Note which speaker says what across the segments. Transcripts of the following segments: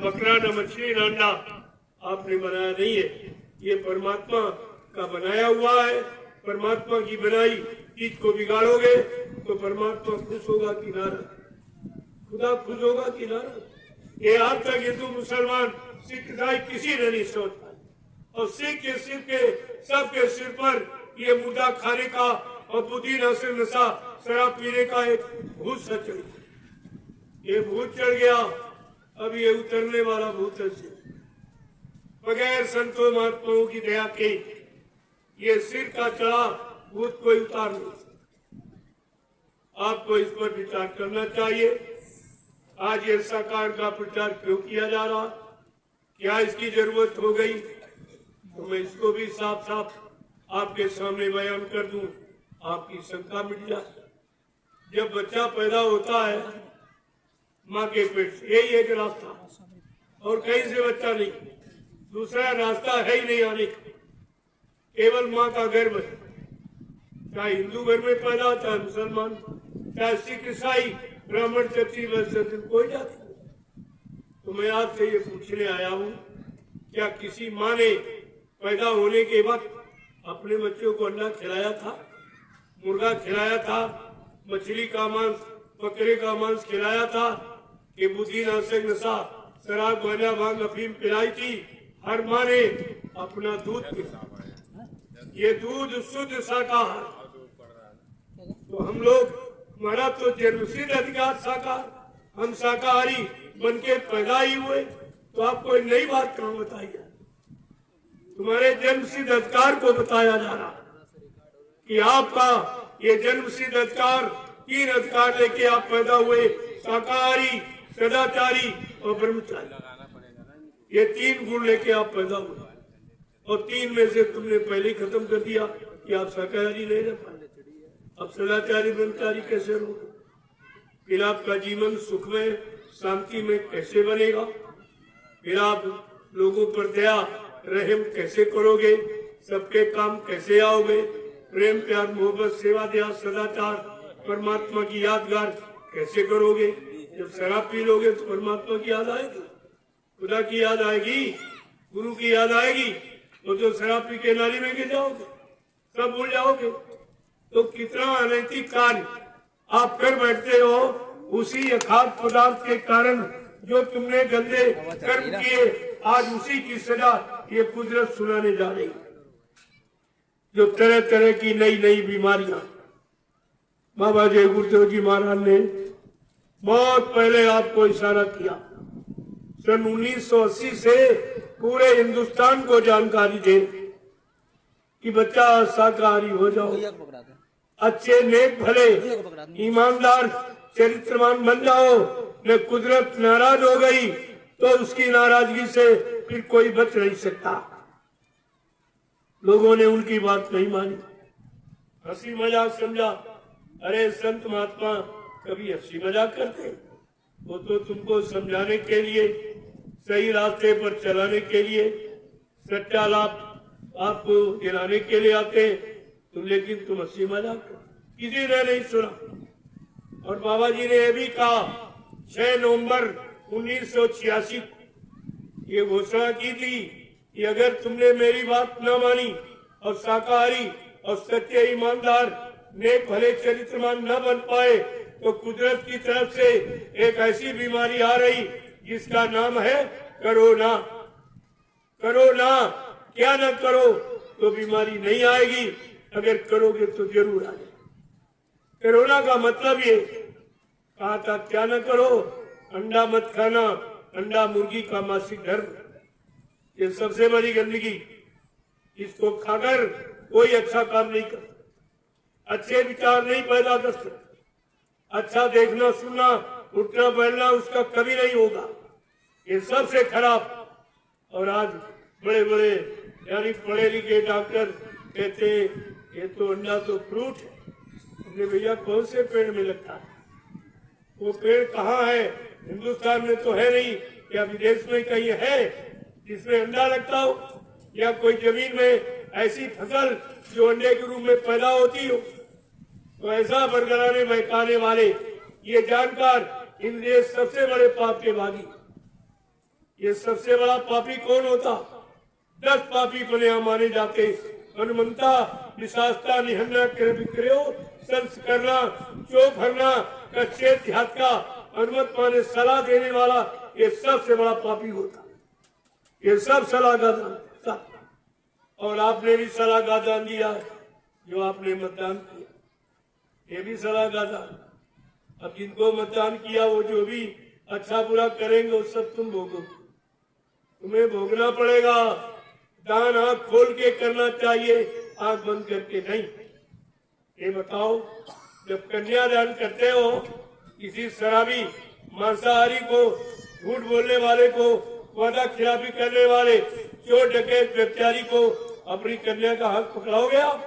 Speaker 1: बकरा, न मछली, न अंडा आपने बनाया नहीं है। ये परमात्मा का बनाया हुआ है। परमात्मा की बनाई चीज को बिगाड़ोगे तो परमात्मा खुश होगा कि नाराज? खुदा खुश होगा कि नाराज? ये आज तक हिंदू, मुसलमान, सिख, ईसाई किसी ने नहीं सोच पाया। और सिख के सिर के सबके सिर पर ये मुर्दा खाने का और बुद्धि नशे नशा शराब पीने का एक भूत सा चढ़ गया। ये भूत चढ़ गया, अब ये उतरने वाला भूत है। बगैर संतों महात्माओं की दया के ये सिर का चढ़ा भूत कोई उतार नहीं सकता। आपको इस पर विचार करना चाहिए। आज ये साकार का प्रचार क्यों किया जा रहा, क्या इसकी जरूरत हो गई? तो मैं इसको भी साफ साफ आपके सामने बयान कर दूं, आपकी शंका मिट जाए। जब बच्चा पैदा होता है माँ के पेट से, यही एक रास्ता, और कहीं से बच्चा नहीं, दूसरा रास्ता है ही नहीं आने का, केवल माँ का गर्भ है। चाहे हिंदू घर में पैदा हो, चाहे मुसलमान, चाहे सिख, ईसाई, ब्राह्मण, क्षत्रिय, वैश्य, कोई जाति। तो मैं आपसे ये पूछने आया हूँ, क्या किसी माँ ने पैदा होने के वक्त अपने बच्चों को अंडा खिलाया था, मुर्गा खिलाया था, मछली का मांस, बकरे का मांस खिलाया था कि बुद्धि नाशक नशा शराब, गांजा, भांग, अफीम पिलाई थी? हर माँ ने अपना दूध पिलाया। ये दूध शुद्ध शाकाहार। तो हम लोग, हमारा तो जन्मसिद्ध अधिकार शाकाहार, हम शाकाहारी बन के पैदा ही हुए। तो आपको एक नई बात कहाँ बताई है? तुम्हारे जन्मसिद्ध अधिकार को बताया जा रहा कि आपका ये जन्मसिद्ध अधिकार, 3 अधिकार लेके आप पैदा हुए, शाकाहारी, सदाचारी और ब्रह्मचारी। ये 3 गुण लेके आप पैदा हुए, और 3 में से तुमने पहले ही खत्म कर दिया कि आप शाकाहारी नहीं रह पाए। अब सदाचारी, ब्रह्मचारी कैसे रहोगे? फिर आपका जीवन सुख में, शांति में कैसे बनेगा? फिर आप लोगों पर दया, रहम कैसे करोगे? सबके काम कैसे आओगे? प्रेम, प्यार, मोहब्बत, सेवा, दया, सदाचार, परमात्मा की यादगार कैसे करोगे? जब शराब पी लोगे तो परमात्मा की याद आएगी, खुदा की याद आएगी, गुरु की याद आएगी। तो शराब पी के नाली में गिर जाओगे, सब भूल जाओगे। तो कितना अनैतिक कार्य आप कर बैठते हो उसी अखाद्य पदार्थ के कारण। जो तुमने गंदे कर्म किए, आज उसी की सजा ये कुदरत सुनाने जा रही है। जो तरह तरह की नई नई बीमारियां बाबा जय गुरुदेव जी महाराज ने बहुत पहले आपको इशारा किया। सन 1980 से पूरे हिंदुस्तान को जानकारी दे कि बच्चा शाकाहारी हो जाओ, अच्छे, नेक, भले, ईमानदार, चरित्रवान बन जाओ। न कुदरत नाराज हो गई तो उसकी नाराजगी से फिर कोई बच नहीं सकता। लोगों ने उनकी बात नहीं मानी, हंसी मजाक समझा। अरे संत महात्मा कभी हंसी मजाक करते? वो तो तुमको समझाने के लिए, सही रास्ते पर चलाने के लिए, सच्चा लाभ आपको दिलाने के लिए आते तुम, लेकिन तुम हंसी मजाक किसी ने नहीं सुना। और बाबा जी ने यह भी कहा 6 नवंबर 1986 ये घोषणा की थी कि अगर तुमने मेरी बात न मानी और शाकाहारी और सच्चे, ईमानदार, नेक, भले, चरित्रवान न बन पाए तो कुदरत की तरफ से एक ऐसी बीमारी आ रही जिसका नाम है कोरोना। कोरोना क्या न करो तो बीमारी नहीं आएगी, अगर करोगे तो जरूर आएगी। कोरोना का मतलब ये कहा था, क्या न करो, अंडा मत खाना, अंडा मुर्गी का मासिक धर्म, ये सबसे बड़ी गंदगी। इसको खाकर कोई अच्छा काम नहीं कर, अच्छे विचार नहीं पैदा कर सकते, अच्छा देखना, सुनना, उठना, बैठना उसका कभी नहीं होगा। ये सबसे खराब। और आज बड़े बड़े यानी पढ़े लिखे डॉक्टर कहते ये तो अंडा तो फ्रूट है। अपने भैया कौन से पेड़ में लगता है? वो पेड़ कहाँ है? हिंदुस्तान में तो है नहीं, या विदेश में कहीं है जिसमें अंडा लगता हो, या कोई जमीन में ऐसी फसल जो अंडे के रूप में पैदा होती हो? तो ऐसा बरगलाने बहकाने वाले ये जानकार इन देश सबसे बड़े पाप के भागी, ये सबसे बड़ा पापी कौन होता? 10 पापी को यहाँ माने जाते। हनुमंता विशास्ता निहन्ना कर विक्रयो संस करना चो भरना कच्चे ध्यात का हनुमत माने सलाह देने वाला ये सबसे बड़ा पापी होता। ये सब सलाह का दान सब। और आपने भी सलाह का दान दिया है, जो आपने मतदान किया ये भी सलाह का दान। अब जिनको मतदान किया वो जो भी अच्छा बुरा करेंगे वो सब तुम भोगोगे, तुम्हें भोगना पड़ेगा। दान आंख खोल के करना चाहिए, आंख बंद करके नहीं। ये बताओ, जब कन्यादान करते हो किसी शराबी मांसाहारी को, झूठ बोलने वाले को, वादा खिलाफी करने वाले, चोर डकैत व्यभिचारी को अपनी कन्या का हक पकड़ाओगे आप?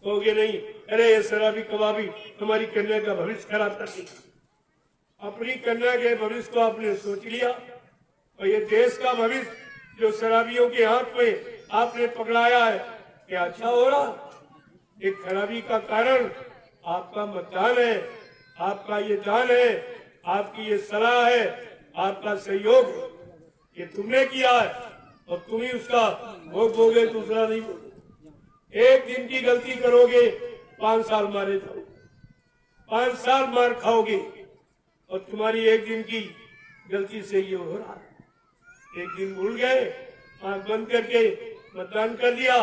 Speaker 1: कहोगे नहीं, अरे ये शराबी कबाबी हमारी कन्या का भविष्य खराब कर दी। अपनी कन्या के भविष्य को आपने सोच लिया, और ये देश का भविष्य जो शराबियों के हाथ में आपने पकड़ाया है, क्या अच्छा हो रहा? एक खराबी का कारण आपका मतदान है, आपका ये दान है, आपकी ये सलाह है, आपका सहयोग है। ये तुमने किया है और तुम ही उसका भोग भोगे, दूसरा नहीं भोगे। एक दिन की गलती करोगे 5 साल मारे जाओगे, 5 साल मार खाओगे, और तुम्हारी एक दिन की गलती से ये हो रहा है। एक दिन भूल गए, आंख बंद करके मतदान कर दिया,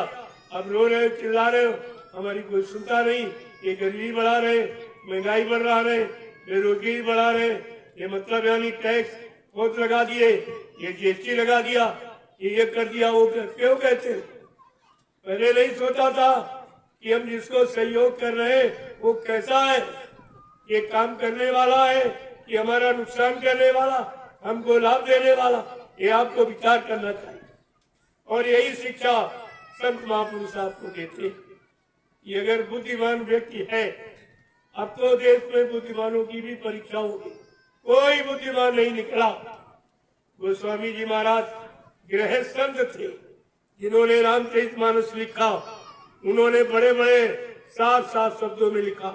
Speaker 1: अब रो रहे चिल्ला रहे हो, हमारी कोई सुनता नहीं। ये गरीबी बढ़ा रहे, महंगाई बढ़ रहा है, बेरोजगारी बढ़ा रहे, ये मतलब यानी टैक्स बहुत लगा दिए, ये जीएसटी लगा दिया, ये कर दिया, वो क्यों कहते? पहले नहीं सोचा था कि हम जिसको सहयोग कर रहे हैं वो कैसा है, ये काम करने वाला है कि हमारा नुकसान करने वाला, हमको लाभ देने वाला, ये आपको विचार करना चाहिए। और यही शिक्षा संत महापुरुष आपको देते। ये अगर बुद्धिमान व्यक्ति है, अब तो देश में बुद्धिमानों की भी परीक्षा होगी, कोई बुद्धिमान नहीं निकला। गोस्वामी जी महाराज गृह संत थे, जिन्होंने रामचरितमानस लिखा, उन्होंने बड़े बड़े साफ साफ शब्दों में लिखा,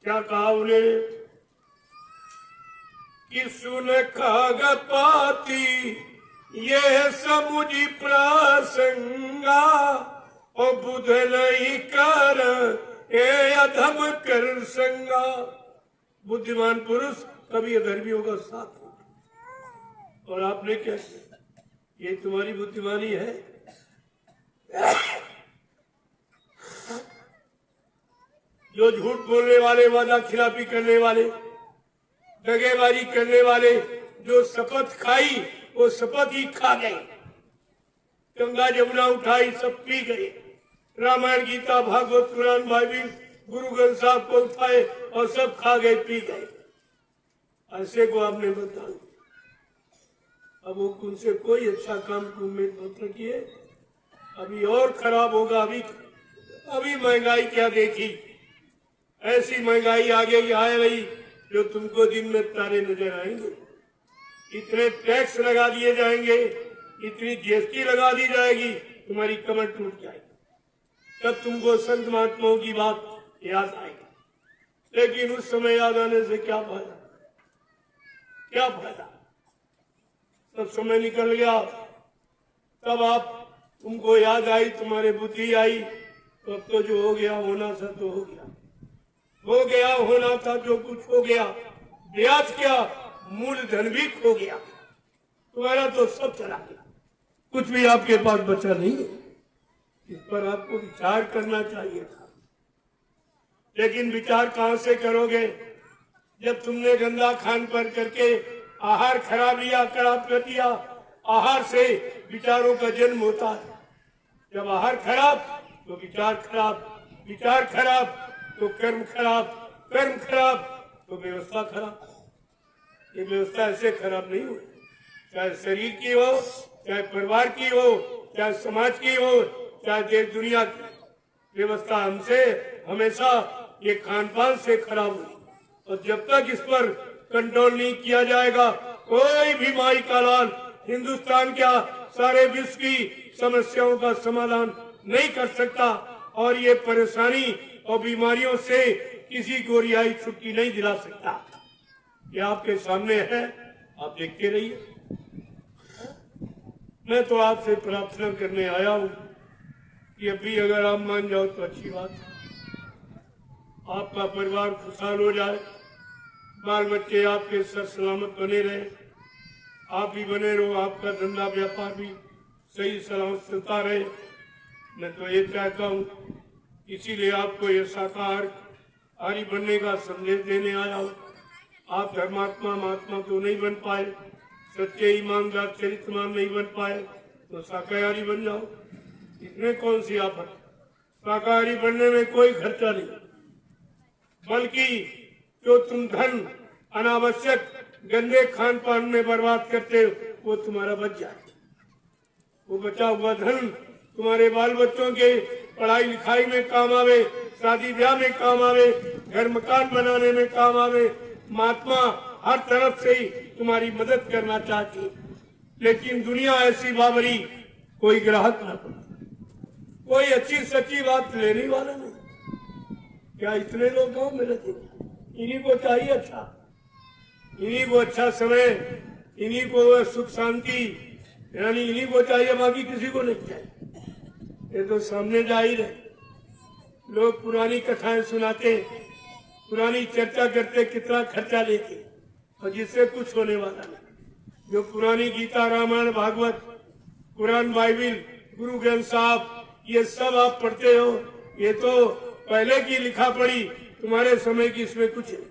Speaker 1: क्या कहा उन्हें कि सुन खाग पाती ये समुझी प्रसंगा, और बुध नहीं कर ए अधम कर संगा। बुद्धिमान पुरुष कभी अधर्मियों का साथ होता। और आपने कैसे, ये तुम्हारी बुद्धिमानी है? जो झूठ बोलने वाले, वादा खिलाफी करने वाले, दगेबाजी करने वाले, जो शपथ खाई वो शपथ ही खा गए, गंगा जमुना उठाई सब पी गए, रामायण गीता भागवत पुराण बाइबिल गुरु ग्रंथ साहब को उठाए और सब खा गए, पी गए। ऐसे को आपने बता दिया। अब वो उनसे कोई अच्छा काम की उम्मीद मत रखिए, अभी और खराब होगा। अभी महंगाई क्या देखी, ऐसी महंगाई आगे आए रही जो तुमको दिन में तारे नजर आएंगे। इतने टैक्स लगा दिए जाएंगे, इतनी जीएसटी लगा दी जाएगी, तुम्हारी कमर टूट जाएगी। तब तुमको संत महात्माओं की बात याद आएगी। लेकिन उस समय याद आने से क्या फायदा, क्या फायदा? तब समय निकल गया, तब आप तुमको याद आई, तुम्हारे बुद्धि आई, तो अब तो जो हो गया होना था तो हो गया, हो गया होना था जो कुछ हो गया। ब्याज क्या, मूलधन भी खो गया, तुम्हारा तो सब चला गया, कुछ भी आपके पास बचा नहीं है। इस पर आपको विचार करना चाहिए था, लेकिन विचार कहां से करोगे जब तुमने गंदा खान पर करके आहार खराब लिया, खराब कर दिया। आहार से विचारों का जन्म होता है, जब आहार खराब तो विचार खराब, विचार खराब तो कर्म खराब, कर्म खराब तो व्यवस्था खराब। ये व्यवस्था ऐसे खराब नहीं हुई, चाहे शरीर की हो, चाहे परिवार की हो, चाहे समाज की हो, चाहे देश दुनिया की व्यवस्था हमसे हमेशा ये खान पान से खराब हुई। और जब तक इस पर कंट्रोल नहीं किया जाएगा, कोई भी माई का लाल हिंदुस्तान क्या सारे विश्व की समस्याओं का समाधान नहीं कर सकता। और ये परेशानी और बीमारियों से किसी को रिहाई छुट्टी नहीं दिला सकता। ये आपके सामने है, आप देखते रहिए। मैं तो आपसे प्रार्थना करने आया हूं कि अभी अगर आप मान जाओ तो अच्छी बात है। आपका परिवार खुशहाल हो जाए, बाल बच्चे आपके सर सलामत बने रहे, आप भी बने रहो, आपका धंधा व्यापार भी सही सलामत चलता रहे। मैं तो ये चाहता हूँ, इसीलिए आपको ये शाकाहारी बनने का संदेश देने आया हूँ। आप धर्मात्मा महात्मा तो नहीं बन पाए, सच्चे ईमानदार चरित्रवान नहीं बन पाए, तो शाकाहारी बन जाओ। इसमें कौन सी आफत? शाकाहारी बनने में कोई खर्चा नहीं, बल्कि जो तुम धन अनावश्यक गंदे खान पान में बर्बाद करते हो वो तुम्हारा बच जाए। वो बचा हुआ धन तुम्हारे बाल बच्चों के पढ़ाई लिखाई में काम आवे, शादी ब्याह में काम आवे, घर मकान बनाने में काम आवे। महात्मा हर तरफ से ही तुम्हारी मदद करना चाहती है, लेकिन दुनिया ऐसी बाबरी, कोई ग्राहक ना पड़े, कोई अच्छी सच्ची बात लेने वाला नहीं। क्या इतने लोग गाँव में रहते? इन्हीं को चाहिए अच्छा, इन्हीं को अच्छा समय, इन्हीं को सुख शांति, यानी इन्हीं को चाहिए, बाकी किसी को नहीं चाहिए। ये तो सामने जाहिर है। लोग पुरानी कथाएं सुनाते, पुरानी चर्चा करते, कितना खर्चा लेते, और जिससे कुछ होने वाला नहीं। जो पुरानी गीता, रामायण, भागवत, कुरान, बाइबिल, गुरु ग्रंथ साहब, ये सब आप पढ़ते हो, ये तो पहले की लिखा पढ़ी, तुम्हारे समय की इसमें कुछ नहीं,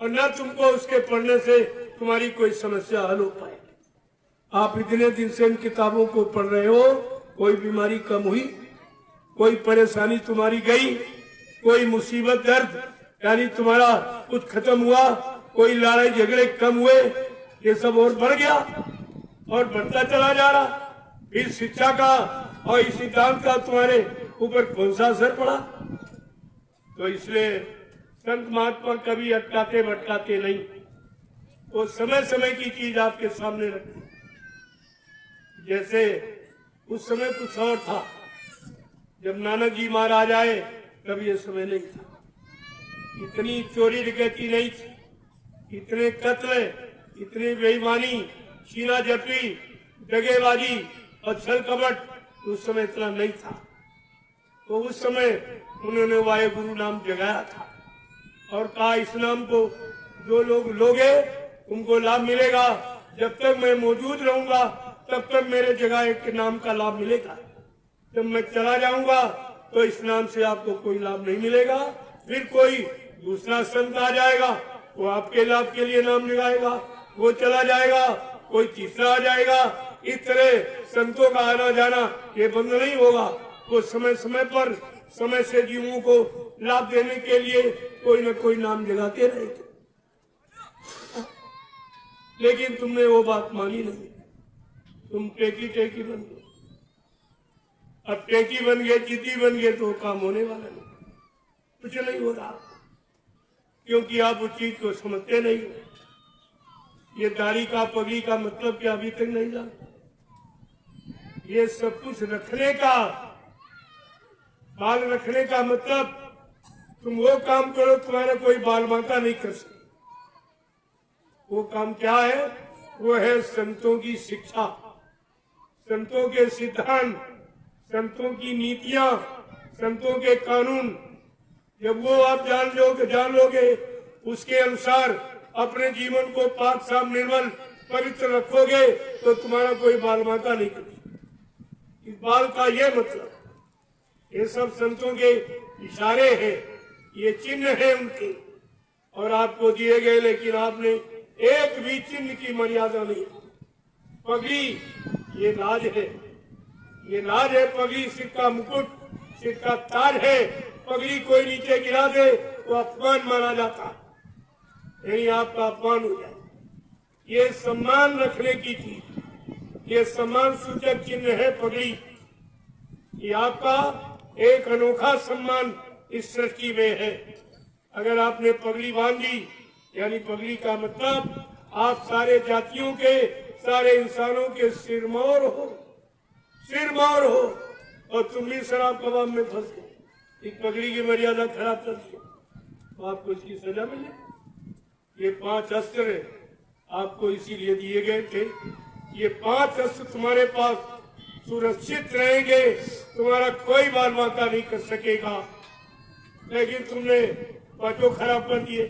Speaker 1: और न तुमको उसके पढ़ने से तुम्हारी कोई समस्या हल हो पाए। आप इतने दिन से इन किताबों को पढ़ रहे हो, कोई बीमारी कम हुई, कोई परेशानी तुम्हारी गई, कोई मुसीबत दर्द यानी तुम्हारा कुछ खत्म हुआ, कोई लड़ाई झगड़े कम हुए? ये सब और बढ़ गया और बढ़ता चला जा रहा। फिर शिक्षा का और इस सिद्धांत का तुम्हारे ऊपर कौन सा असर पड़ा? तो इसलिए संत महात्मा कभी अटकाते भटकाते नहीं, वो समय समय की चीज आपके सामने रखते। जैसे उस समय कुछ और था, जब नानक जी महाराज आए तब ये समय नहीं था, इतनी चोरी डकैती नहीं थी, इतने कत्ल, इतनी बेईमानी, छीना झपटी, दगेबाजी और छल कपट उस समय इतना नहीं था। तो उस समय उन्होंने वाहे गुरु नाम जगाया था और कहा, इस नाम को जो लोग लोगे उनको लाभ मिलेगा। जब तक मैं मौजूद रहूंगा तब तक मेरे जगाए के नाम का लाभ मिलेगा। जब मैं चला जाऊंगा तो इस नाम से आपको कोई लाभ नहीं मिलेगा। फिर कोई दूसरा संत आ जाएगा, वो आपके लाभ के लिए नाम लगाएगा, वो चला जाएगा, कोई तीसरा आ जाएगा। इस तरह संतों का आना जाना ये बंद नहीं होगा। वो समय समय पर समय से जीवों को लाभ देने के लिए कोई न कोई नाम जगाते रहेंगे। लेकिन तुमने वो बात मानी नहीं, तुम टेकी टेकी बन गए। अब टेकी बन गए, चीटी बन गए तो काम होने वाला नहीं, कुछ नहीं हो रहा, क्योंकि आप उस चीज को समझते नहीं हो। ये दाढ़ी का, पगड़ी का मतलब क्या अभी तक नहीं जानते? ये सब कुछ रखने का, बाल रखने का मतलब तुम वो काम करो तुम्हारा कोई बाल बांका नहीं कर सकते। वो काम क्या है? वो है संतों की शिक्षा, संतों के सिद्धांत, संतों की नीतियां, संतों के कानून। जब वो आप जान लोगे, उसके अनुसार अपने जीवन को पाक साफ निर्मल पवित्र रखोगे तो तुम्हारा कोई बाल बांका नहीं करेगा। इस बाल का ये मतलब, ये सब संतों के इशारे हैं, ये चिन्ह है उनके और आपको दिए गए, लेकिन आपने एक भी चिन्ह की मर्यादा नहीं। पगड़ी ये लाज है, ये लाज है। पगड़ी सिर का मुकुट, सिर का ताज है। पगड़ी कोई नीचे गिरा दे तो अपमान माना जाता, यही आपका अपमान हो जाए। ये सम्मान रखने की चीज, ये सम्मान सूचक चिन्ह है पगड़ी। ये आपका एक अनोखा सम्मान इस सृष्टि में है। अगर आपने पगड़ी बांधी, यानी पगड़ी का मतलब आप सारे जातियों के, सारे इंसानों के सिरमौर हो, सिरमौर हो, और तुम भी शराब कबाब में फंस गए। इस पगड़ी की मर्यादा खराब कर दी। तो आपको इसकी सजा मिले। ये 5 अस्त्र आपको इसीलिए दिए गए थे। ये 5 अस्त्र तुम्हारे पास सुरक्षित रहेंगे, तुम्हारा कोई बाल बांका नहीं कर सकेगा। लेकिन तुमने पांचों खराब कर दिए,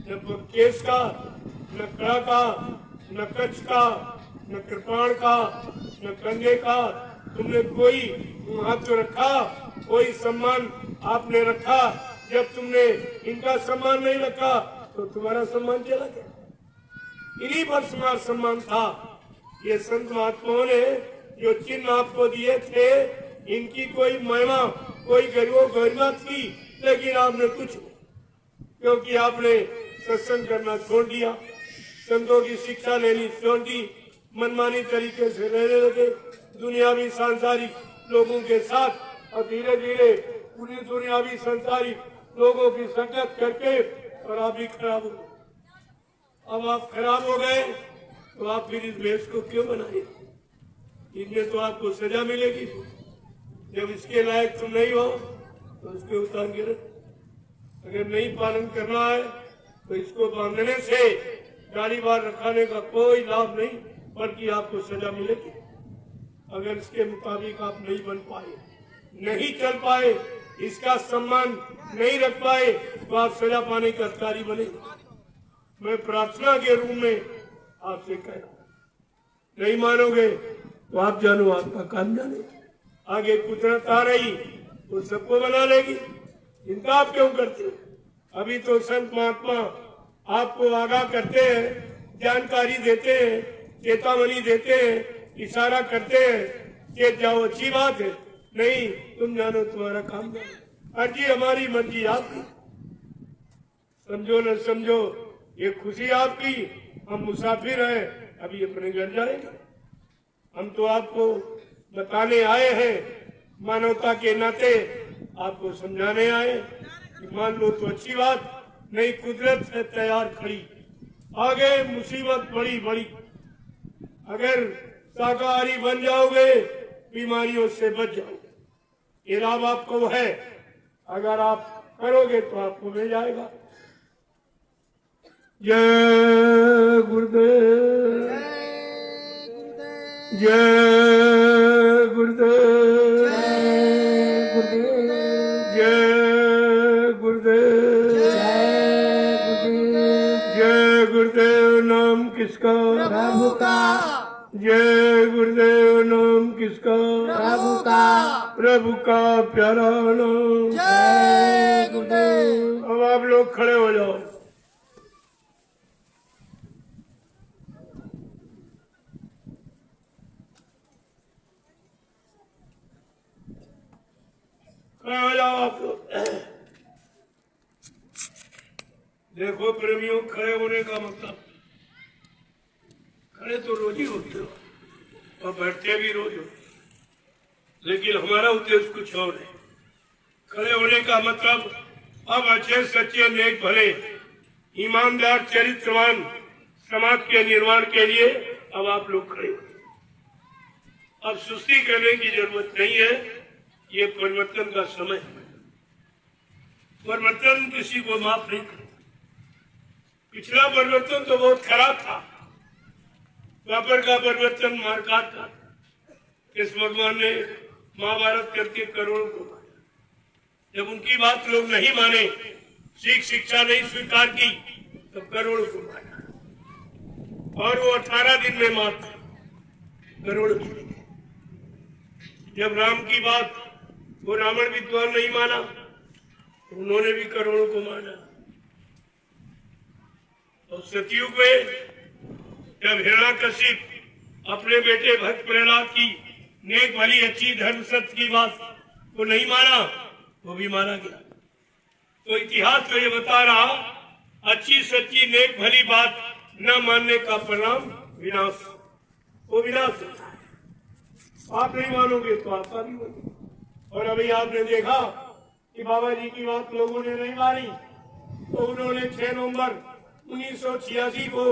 Speaker 1: न केस का, न कड़ा का, न कच्छ का, न कृपाण का, न कंधे का। तुमने कोई महत्व रखा, कोई सम्मान आपने रखा। जब तुमने इनका सम्मान नहीं रखा तो तुम्हारा सम्मान चला गया। इन्हीं पर तुम्हारा सम्मान था। ये संत महात्माओं ने जो चिन्ह आपको दिए थे, इनकी कोई महिमा, कोई गरिमा थी, लेकिन आपने कुछ, क्योंकि आपने सत्संग करना छोड़ दिया, संतों की शिक्षा लेनी छोड़ दी, मनमानी तरीके से रहने लगे दुनियावी सांसारिक लोगों के साथ, और धीरे धीरे पूरी दुनियावी सांसारिक लोगों की संगत करके और आप भी खराब हो गए। अब आप खराब हो गए तो आप फिर इस भेष को क्यों बनाए? इनमें तो आपको सजा मिलेगी। जब इसके लायक तुम नहीं हो तो उसके उतार के रख। अगर नहीं पालन करना है तो इसको बांधने से गाड़ी बाहर रखाने का कोई लाभ नहीं, बल्कि आपको सजा मिलेगी। अगर इसके मुताबिक आप नहीं बन पाए, नहीं चल पाए, इसका सम्मान नहीं रख पाए, तो आप सजा पाने के अधिकारी बनेंगे। मैं प्रार्थना के रूप में आपसे कह रहा हूं, नहीं मानोगे तो आप जानो आपका काम जाने। आगे कुदरत आ रही तो सबको बना लेगी। चिंता आप क्यों करते हो? अभी तो संत महात्मा आपको आगाह करते हैं, जानकारी देते हैं, चेतावनी देते हैं, इशारा करते हैं कि जाओ, अच्छी बात है, नहीं तुम जानो तुम्हारा काम जानो। अर्जी हमारी, मर्जी आपकी। समझो न समझो, ये खुशी आपकी। हम मुसाफिर हैं, अभी अपने घर जाएंगे। हम तो आपको बताने आए हैं, मानवता के नाते आपको समझाने आए कि मान लो तो अच्छी बात, नहीं कुदरत है तैयार खड़ी, आगे मुसीबत बड़ी बड़ी। अगर शाकाहारी बन जाओगे, बीमारियों से बच जाओगे। ये लाभ आपको है, अगर आप करोगे तो आपको मिल जाएगा। जय गुरुदेव, जय गुरुदेव, जय गुरुदेव, जय गुरुदेव। नाम किसका?
Speaker 2: प्रभु का।
Speaker 1: जय गुरुदेव। नाम किसका?
Speaker 2: प्रभु का।
Speaker 1: प्रभु का प्यारा नाम।
Speaker 2: जय गुरुदेव।
Speaker 1: अब आप लोग खड़े हो जाओ। खड़े हो जाओ आप लोग। देखो प्रेमियों, खड़े होने का मतलब, खड़े तो रोज ही होते हो और बैठते भी रोज हो, लेकिन हमारा उद्देश्य कुछ और है। खड़े होने का मतलब, अब अच्छे सच्चे नेक भले ईमानदार चरित्रवान समाज के निर्माण के लिए अब आप लोग खड़े हो। अब सुस्ती करने की जरूरत नहीं है। ये परिवर्तन का समय है। परिवर्तन किसी को माफ नहीं करता। पिछला परिवर्तन तो बहुत खराब था। द्वापर का परिवर्तन मारकाट था। कृष्ण भगवान ने महाभारत करके करोड़ों को मारा। जब उनकी बात लोग नहीं माने, सीख शिक्षा नहीं स्वीकार की, तब करोड़ों को मारा। और वो 18 दिन में मारता करोड़ों को। जब राम की बात वो रावण विद्वान नहीं माना, तो उन्होंने भी करोड़ों को मारा। और सतयुग में जब हिरण्याकशिप अपने बेटे भक्त प्रहलाद की नेक भली अच्छी धर्म सत्य की बात को नहीं माना, वो भी मारा गया। तो इतिहास तो ये बता रहा, अच्छी सच्ची नेक भली बात न मानने का परिणाम विनाश। वो विनाश होता है। आप नहीं मानोगे तो आपका भी होगा। और अभी आपने देखा कि बाबा जी की बात लोगों ने नहीं मानी, तो उन्होंने 6 नवंबर 1986 को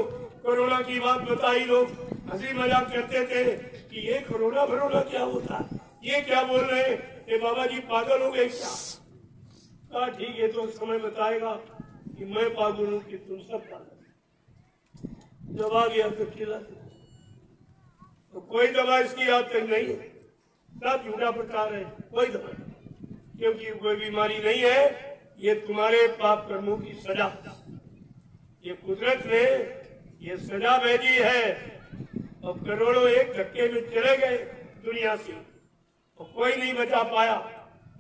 Speaker 1: कोरोना की बात बताई। लोग हंसी मजाक करते थे कि ये कोरोना भरोना क्या होता है, ये क्या बोल रहे हैं, ये बाबा जी पागल हो गए क्या? ठीक है, तो समय बताएगा। कि मैं पागल हूं कि तुम सब पागल। जब आ गया तो खिला तो कोई दवा इसकी आज तक नहीं है, सब झूठा प्रचार है, कोई दवा नहीं, क्योंकि कोई बीमारी नहीं है, ये तुम्हारे पाप कर्मों की सजा। ये कुदरत ने ये सजा भेजी है और करोड़ों एक धक्के में चले गए दुनिया से और कोई नहीं बचा पाया,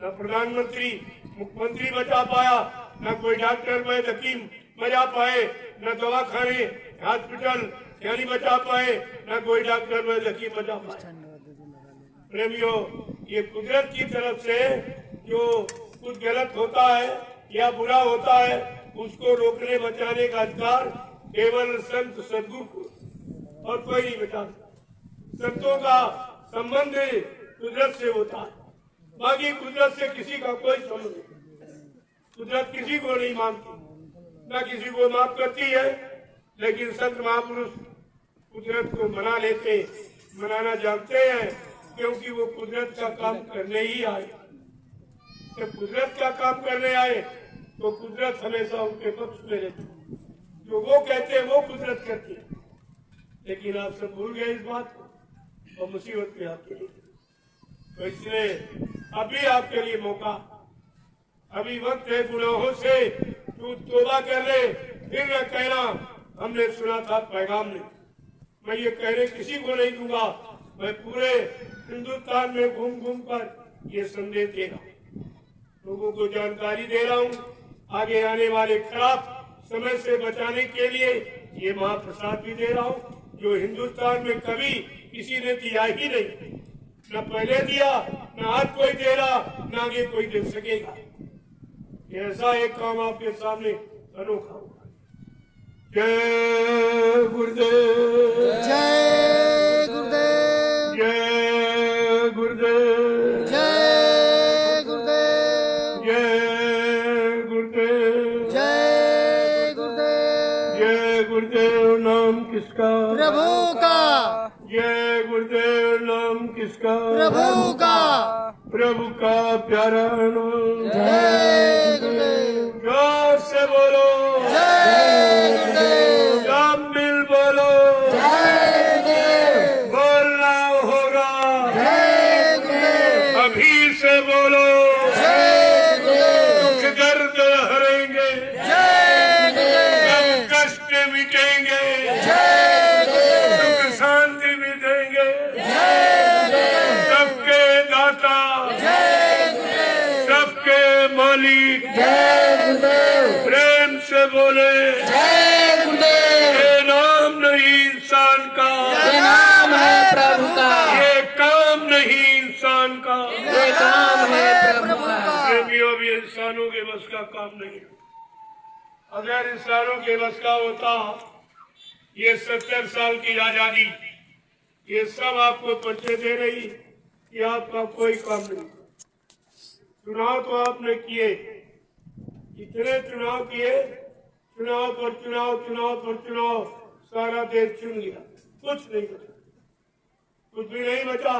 Speaker 1: न प्रधानमंत्री मुख्यमंत्री बचा पाया, न कोई डॉक्टर वैद्य हकीम बचा पाए, न दवाखाने हॉस्पिटल यानी बचा पाए, न कोई डॉक्टर वैद्य हकीम बचा पाए। प्रेमियों, ये कुदरत की तरफ से जो कुछ गलत होता है या बुरा होता है उसको रोकने बचाने का अधिकार केवल संत सद्गुरु को और कोई नहीं बचा सकता। संतों का संबंध कुदरत से होता है, बाकी कुदरत से किसी का कोई संबंध नहीं। कुदरत किसी को नहीं मानती, न किसी को माफ करती है, लेकिन संत महापुरुष कुदरत को मना लेते, मनाना जानते हैं, क्योंकि वो कुदरत का काम करने ही आए। जब कुदरत का काम करने आए तो कुदरत हमेशा उनके पक्ष में रहती है, जो वो कहते हैं वो कुदरत करती है। लेकिन आप सब भूल गए इस बात को और मुसीबत में आते हैं। तो इसलिए अभी आपके लिए मौका, अभी वक्त है गुनाहों से तू तौबा कर ले, फिर न कहना हमने सुना था पैगाम नहीं। मैं ये कहने किसी को नहीं दूंगा, मैं पूरे हिंदुस्तान में घूम घूम कर ये संदेश दे रहा हूँ, लोगों को जानकारी दे रहा हूँ। आगे आने वाले खराब समय से बचाने के लिए ये महाप्रसाद भी दे रहा हूँ, जो हिंदुस्तान में कभी किसी ने दिया ही नहीं, न पहले दिया, न आज कोई दे रहा, न आगे कोई दे सकेगा। ऐसा एक काम आपके सामने अनोखा होगा। जय गुरुदेव,
Speaker 2: जय गुरुदेव,
Speaker 1: जय गुरुदेव,
Speaker 2: जय गुरुदेव,
Speaker 1: जय गुरुदेव,
Speaker 2: जय गुरुदेव।
Speaker 1: जय गुरुदेव नाम किसका?
Speaker 2: प्रभु का,
Speaker 1: जय गुरुदेव नाम किसका?
Speaker 2: प्रभु का,
Speaker 1: प्रभु का प्यारा नाम।
Speaker 2: जय गुरुदेव,
Speaker 1: जोर से बोलो,
Speaker 2: जय गुरुदेव,
Speaker 1: सब मिल बोलो,
Speaker 2: जय गुरुदेव,
Speaker 1: बोलना होगा,
Speaker 2: जय गुरुदेव,
Speaker 1: अभी से बोलो,
Speaker 2: जय गुरुदेव,
Speaker 1: दुख दर्द हरेंगे,
Speaker 2: जय गुरुदेव,
Speaker 1: सब कष्ट मिटेंगे,
Speaker 2: जय गुरुदेव,
Speaker 1: सुख शांति भी देंगे,
Speaker 2: जय गुरुदेव,
Speaker 1: सबके दाता,
Speaker 2: जय गुरुदेव,
Speaker 1: सबके मालिक,
Speaker 2: जय गुरुदेव,
Speaker 1: प्रेम से बोले,
Speaker 2: जय गुरुदेव।
Speaker 1: ये नाम नहीं इंसान का,
Speaker 2: ये नाम है प्रभु का,
Speaker 1: ये काम नहीं इंसान का।
Speaker 2: ये काम है प्रभु का।
Speaker 1: प्रेमियों, भी इंसानों के बस का काम नहीं। अगर इंसानों के बस का होता, ये 70 साल की आजादी ये सब आपको परिचय दे रही कि आपका कोई काम नहीं। चुनाव तो आपने किए, इतने चुनाव किए, चुनाव पर चुनाव, चुनाव पर चुनाव, सारा देश चुन लिया, कुछ नहीं बचा, कुछ भी नहीं बचा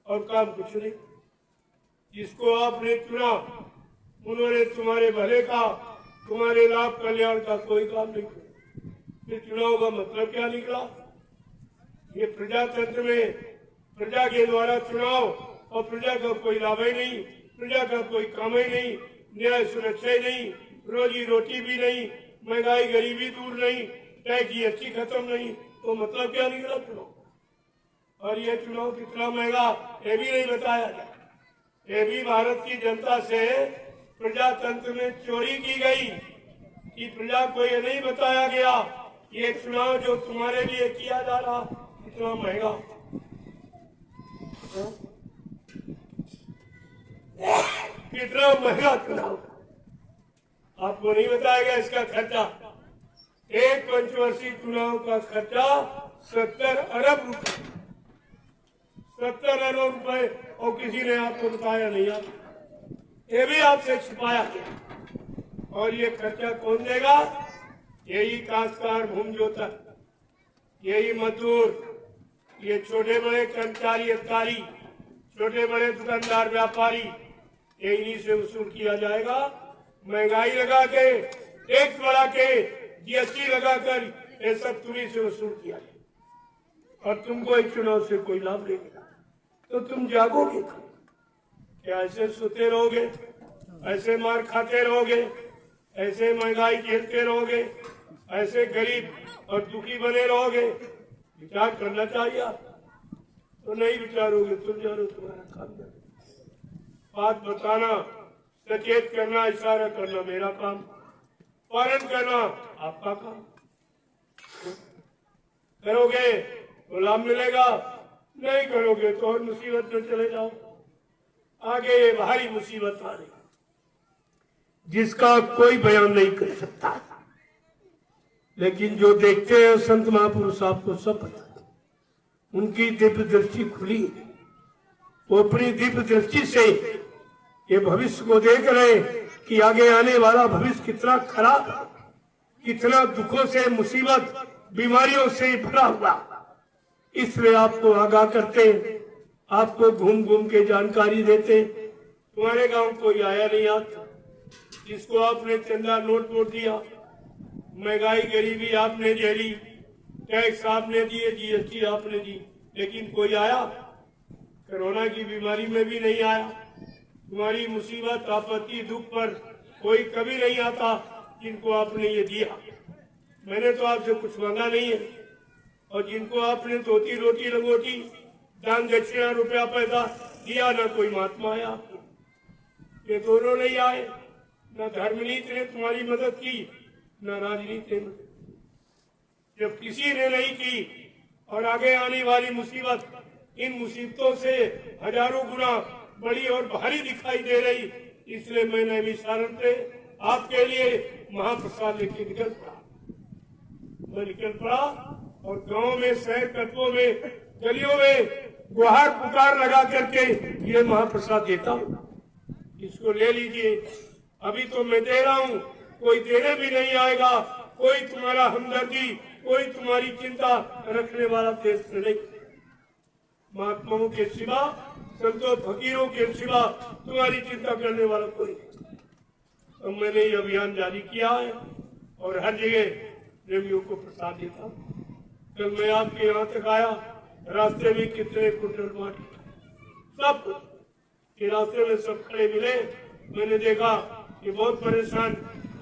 Speaker 1: और काम कुछ नहीं। जिसको आपने चुना उन्होंने तुम्हारे भले का, तुम्हारे लाभ कल्याण का कोई काम नहीं किया। फिर चुनाव का मतलब क्या निकला? ये प्रजातंत्र में प्रजा के द्वारा चुनाव और प्रजा का कोई लाभ ही नहीं, प्रजा का कोई काम ही नहीं, न्याय सुरक्षा ही नहीं, रोजी रोटी भी नहीं, महंगाई गरीबी दूर नहीं, टैक्स जीएसटी खत्म नहीं, तो मतलब क्या निकला चुनाव? और ये चुनाव कितना महंगा ये भी नहीं बताया गया। ये भी भारत की जनता से प्रजातंत्र में चोरी की गई कि प्रजा को ये नहीं बताया गया ये चुनाव जो तुम्हारे लिए किया जा रहा कितना महंगा, कितना महंगा चुनाव आपको नहीं बताया गया। इसका खर्चा, एक पंचवर्षीय चुनाव का खर्चा 70 अरब रुपए, 70 अरब रुपए, और किसी ने आपको बताया नहीं, ये भी आपसे छिपाया गया। और ये खर्चा कौन देगा? यही काश्तकार भूमि जोतक, यही मजदूर, ये छोटे बड़े कर्मचारी अधिकारी, छोटे बड़े दुकानदार व्यापारी, इन्हीं से वसूल किया जाएगा। महंगाई लगा के टैक्स बढ़ा के जीएसटी लगाकर ये सब तुम्ही से वसूल किया और तुमको एक चुनाव से कोई लाभ नहीं मिला तो तुम जागोगे क्या? ऐसे सोते रहोगे, ऐसे मार खाते रहोगे, ऐसे महंगाई झेलते रहोगे, ऐसे गरीब और दुखी बने रहोगे? विचार करना चाहिए आप। तो नहीं विचारोगे तुम जानो तुम्हारा काम है। बात बताना, सचेत करना, इशारा करना मेरा काम, पालन करना आपका काम। करोगे तो लाभ मिलेगा, नहीं करोगे तो और मुसीबत में चले जाओ। आगे ये भारी मुसीबत आ रही जिसका कोई बयान नहीं कर सकता, लेकिन जो देखते हैं संत महापुरुष आपको सब पता है। उनकी दिव्य दृष्टि खुली, वो अपनी दिव्य दृष्टि से ये भविष्य को देख रहे कि आगे आने वाला भविष्य कितना खराब, कितना दुखों से, मुसीबत, बीमारियों से भरा हुआ। इसलिए आपको आगाह करते, आपको घूम घूम के जानकारी देते। तुम्हारे गांव कोई आया नहीं आता, जिसको आपने चंदा नोट वोट दिया, महंगाई गरीबी आपने झेली, टैक्स आपने दिए, जीएसटी आपने दी, लेकिन कोई आया? कोरोना की बीमारी में भी नहीं आया। तुम्हारी मुसीबत, आपत्ति, दुख पर कोई कभी नहीं आता जिनको आपने ये दिया। मैंने तो आपसे कुछ मांगा नहीं है, और जिनको आपने धोती रोटी लंगोटी, दान दक्षिणा, रुपया पैसा दिया, ना कोई महात्मा आया आपके। ये दोनों नहीं आए, न धर्मनीति ने तुम्हारी मदद की, न राजनीति ने। जब किसी ने नहीं की और आगे आने वाली मुसीबत इन मुसीबतों से हजारों गुना बड़ी और भारी दिखाई दे रही, इसलिए मैंने विचारण से आपके लिए महाप्रसाद लेके निकल पड़ा। मैं निकल पड़ा और गांव में, शहर कस्बों में, गलियों में गुहार पुकार लगा करके ये महाप्रसाद देता हूँ, इसको ले लीजिए। अभी तो मैं दे रहा हूँ, कोई देने भी नहीं आएगा, कोई तुम्हारा हमदर्दी, कोई तुम्हारी चिंता रखने वाला देश में नहीं। महात्माओं के सिवा, संतों फकीरों के सिवा तुम्हारी चिंता करने वाला कोई नहीं। तो मैंने ये अभियान जारी किया है और हर जगह प्रेमियों को प्रसाद देता हूँ। कल मैं आपके यहाँ तक आया, रास्ते में कितने कुंटल माटी, सब कुछ रास्ते में सब खड़े मिले। मैंने देखा कि बहुत परेशान,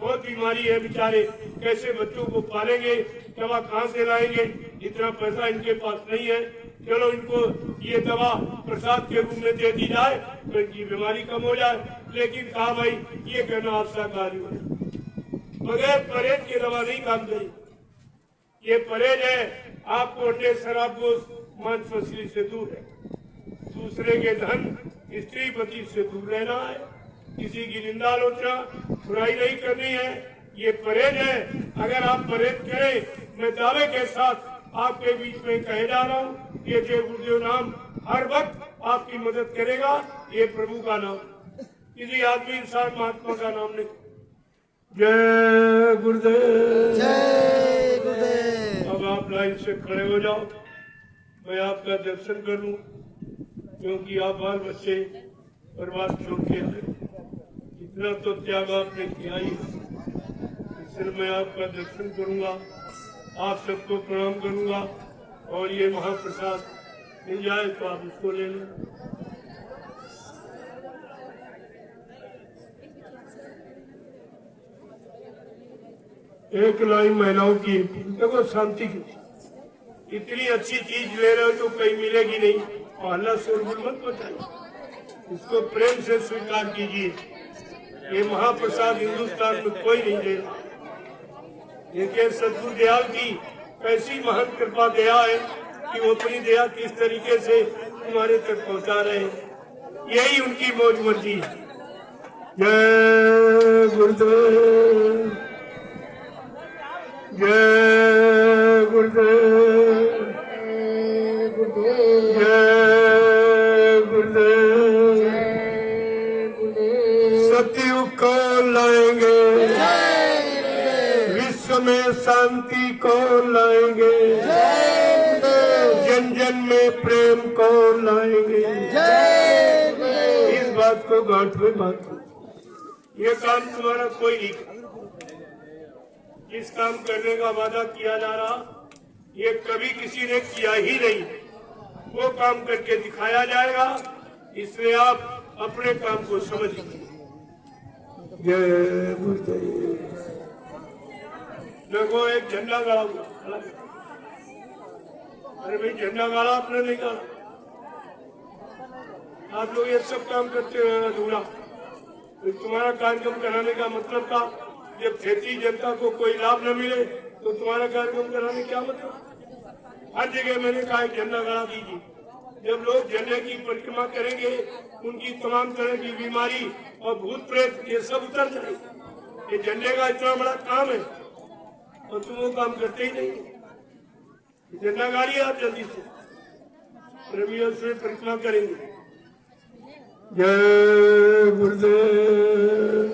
Speaker 1: बहुत बीमारी है बेचारे, कैसे बच्चों को पालेंगे, दवा कहाँ से लाएंगे, इतना पैसा इनके पास नहीं है। चलो इनको ये दवा प्रसाद के रूप में दे दी जाए तो इनकी बीमारी कम हो जाए। लेकिन कहा भाई ये करना आशा कार्य है, बगैर परहेज की दवा नहीं काम करेगी। ये परहेज है, आपको अंडे, शराब, गोश्त, मांस मछली से दूर है, दूसरे के धन, स्त्री पति से दूर रहना है, किसी की निंदा आलोचना बुराई नहीं करनी है। ये परहेज है। अगर आप परहेज करें, मैं दावे के साथ आपके बीच में कहे जा रहा हूँ, ये देव गुरुदेव नाम हर वक्त आपकी मदद करेगा। ये प्रभु का नाम, किसी आदमी, इंसान, महात्मा का नाम नहीं। जय गुरुदेव,
Speaker 2: जय गुरुदेव।
Speaker 1: अब आप लाइन से खड़े हो जाओ, मैं आपका दर्शन करूं, क्योंकि आप बाल बच्चे बर्बाद छोड़ के आए। इतना तो त्याग आपने किया ही, इसलिए मैं आपका दर्शन करूंगा, आप सबको प्रणाम करूंगा, और ये महाप्रसाद मिल जाए तो आप उसको ले लें। एक लाइन महिलाओं की, देखो शांति की, इतनी अच्छी चीज ले रहे हो जो कहीं मिलेगी नहीं, और अल्लाह से मत बताइए, इसको प्रेम से स्वीकार कीजिए। ये महाप्रसाद हिंदुस्तान में कोई नहीं दे रहा। देखिए सद्गुरु दयाल की कैसी महान कृपा दया है कि वो अपनी दया किस तरीके से तुम्हारे तक पहुंचा रहे हैं, यही उनकी मौज मर्जी है। जय गुरुदेव, जय गुरुदेव, जय गुरुदेव। सतयुग कौन लाएंगे, विश्व में शांति कौन लाएंगे, जन जन में प्रेम कौन लाएंगे। इस बात को गांठ में बांधो, ये काम तुम्हारा कोई नहीं। इस काम करने का वादा किया जा रहा, ये कभी किसी ने किया ही नहीं। वो काम करके दिखाया जाएगा, इसलिए आप अपने काम को समझ लीजिए। जय गुरुदेव। देखो एक झंडा गाड़ा हुआ, अरे भाई झंडा गाड़ा आपने नहीं गाड़ा। आप लोग ये सब काम करते हैं अधूरा। तो तुम्हारा कार्यक्रम कराने का मतलब था, जब खेती जनता को कोई लाभ न मिले तो तुम्हारा कार्यक्रम कराने क्या मतलब। हर जगह मैंने कहा एक झंडा गाड़ा दीजिए। जब लोग झंडे की परिक्रमा करेंगे, उनकी तमाम तरह की बीमारी और भूत प्रेत ये सब उतर जाएगी। ये झंडे का इतना बड़ा काम है और तुम वो काम करते ही नहीं। झंडा गाड़िए आप जल्दी से, रविवार से परिक्रमा करेंगे। जय गुरुदेव।